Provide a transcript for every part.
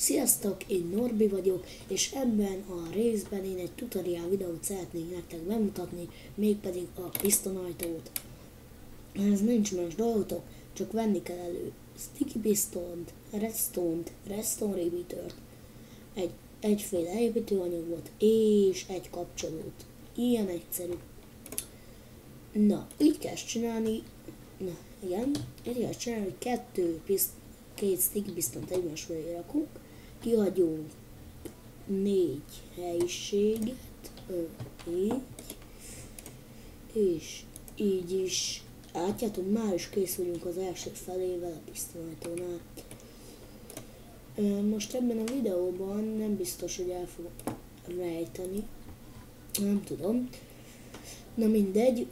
Sziasztok, én Norbi vagyok, és ebben a részben én egy tutorial videót szeretnék nektek bemutatni, mégpedig a pistonajtót. Ez nincs más dolgotok, csak venni kell elő sticky pistont, redstone repeatert, egyféle építőanyagot és egy kapcsolót. Ilyen egyszerű. Na, így kell csinálni, hogy két sticky pistont egymás mellé rakunk, kihagyunk 4 helyiséget, így, és így is, látjátok, már is kész vagyunk az első felével a pistonajtónál. Most ebben a videóban nem biztos, hogy el fogok rejteni, nem tudom. Na mindegy,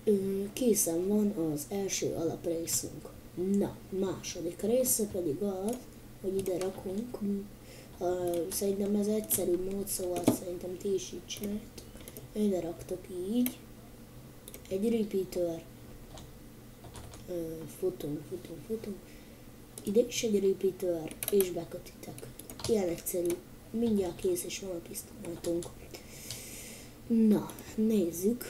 készen van az első alaprészünk. Na, második része pedig az, hogy ide rakunk, szerintem ez egyszerű mód, szóval szerintem ti is így csináljátok. Ide raktok így, egy repeater, futunk, ide is egy repeater, és bekötitek. Ilyen egyszerű, mindjárt kész is van a pistonajtónk. Na, nézzük,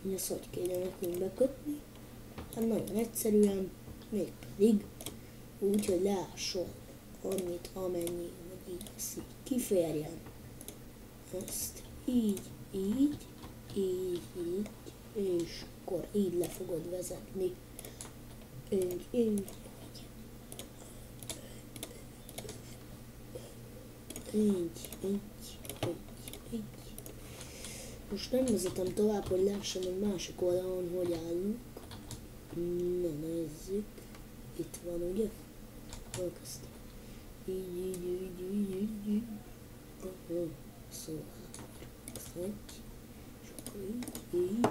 hogy ezt hogy kéne nekünk bekötni. Hát nagyon egyszerűen, mégpedig úgy, hogy leásol annyit, amennyi, hogy így ezt így kiférjen. Ezt így, és akkor így le fogod vezetni. Így. Most nem vezetem tovább, hogy lássam, hogy másik oldalon hogy állunk. Na nézzük. Itt van, ugye? Elkezdtem. Így. Szóval. Egy. És akkor így.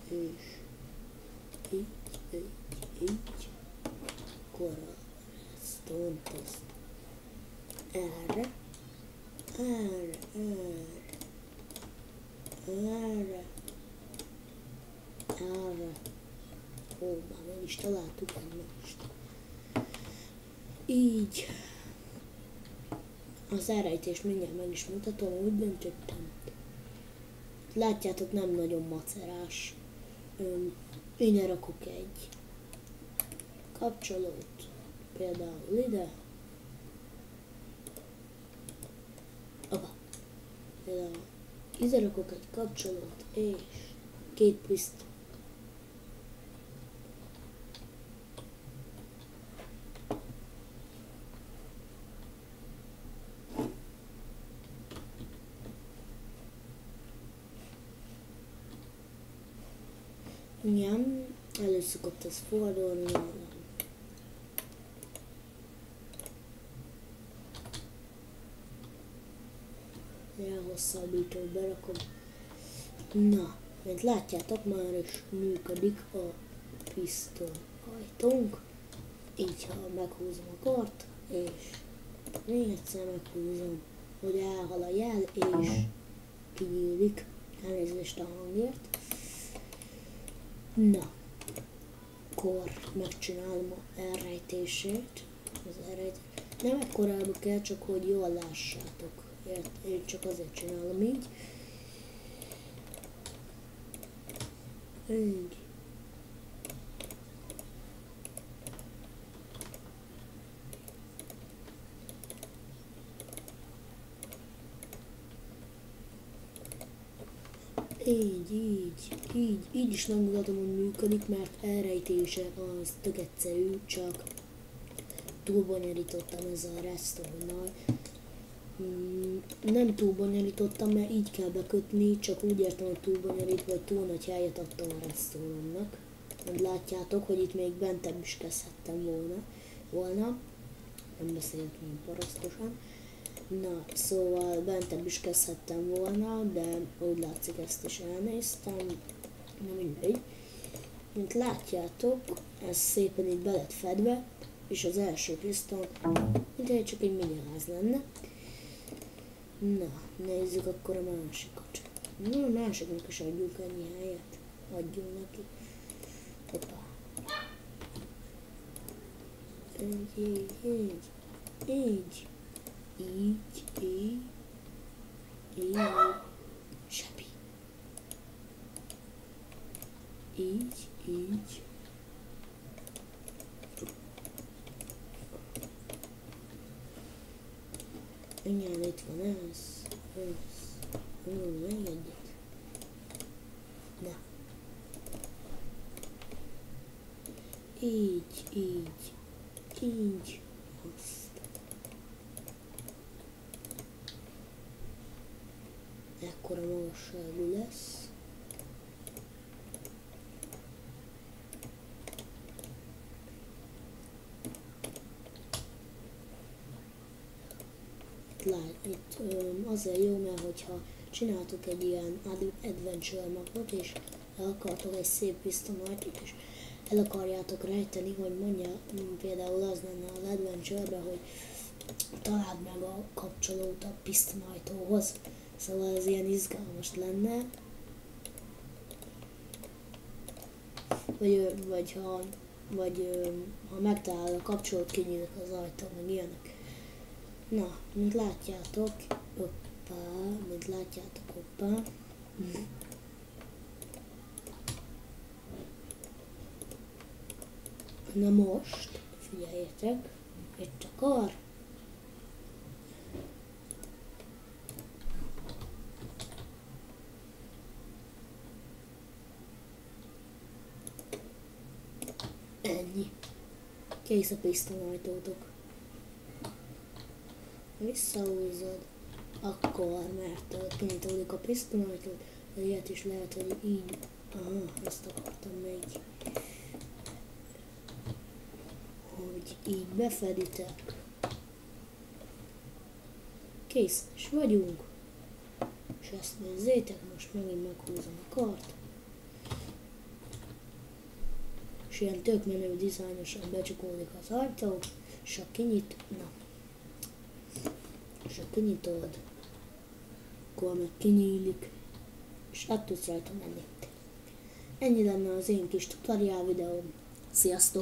És így. Akkor a redstone teszt. Erre. Ó, már meg is találtuk egymást. Így. Az elrejtést mindjárt meg is mutatom, úgy döntöttem. Látjátok, nem nagyon macerás. Én rakok egy kapcsolót, például ide. Például ide rakok egy kapcsolót, és 2 piston. Igen, elő szokott ez fordulni. Elhosszabbító berakom. Na, mint látjátok, már is működik a piston ajtónk. Így, ha meghúzom a kart, és még egyszer meghúzom, hogy elhal a jel, és kinyílik. Elnézést a hangért. Na, akkor megcsinálom a elrejtését. Nem ekkorába kell, csak hogy jól lássátok. Én csak azért csinálom így. Így is megmutatom, hogy működik, mert elrejtése az tök egyszerű, csak túl bonyolítottam ezzel a redstone-nal. Nem túl bonyolítottam, mert így kell bekötni, csak úgy értem, hogy túl bonyolítva, hogy túl nagy helyet adtam a redstone-omnak. Mert látjátok, hogy itt még bentebb is kezdhettem volna. Nem beszélek ilyen parasztosan. Na, szóval bentebb is kezdhettem volna, de úgy látszik, ezt is elnéztem. Na mindegy. Mint látjátok, ez szépen itt be lett fedve, és az első piston, mint csak egy miniház lenne. Na, nézzük akkor a másikat. Na, a másiknak is adjunk ennyi helyet. Adjunk neki. Hoppá. Így. így, így, így, így, sepi. Így, így. Igen, itt van ez. Még egyet. Na. Így, így, így. Azt. Ekkora magasságú lesz. Itt azért jó, mert hogyha csináltok egy ilyen adventure mapot, és el akartok egy szép pisztolyt, és el akarjátok rejteni, hogy mondja, például az lenne az adventure-ben, hogy találd meg a kapcsolót a pisztolyhoz. Szóval ez ilyen izgalmas lenne. Vagy ha megtalál a kapcsolót, kinyílik az ajtó, meg ilyenek. Na, mint látjátok, hoppá. Na most, figyeljetek, itt a kar. Ennyi. Kész a pisztolyajtótok. Visszahúzod, akkor, mert kinyitódik a pisztolyajtót, de ilyet is lehet, hogy így, ezt akartam még, hogy így befeditek. Kész, és vagyunk. És ezt nézzétek, most megint meghúzom a kart. És ilyen tök menő dizájnosan becsukódik az ajtó, és ha kinyitod, akkor meg kinyílik, és át tudsz rajta menni. Ennyi lenne az én kis tutoriál videóm. Sziasztok!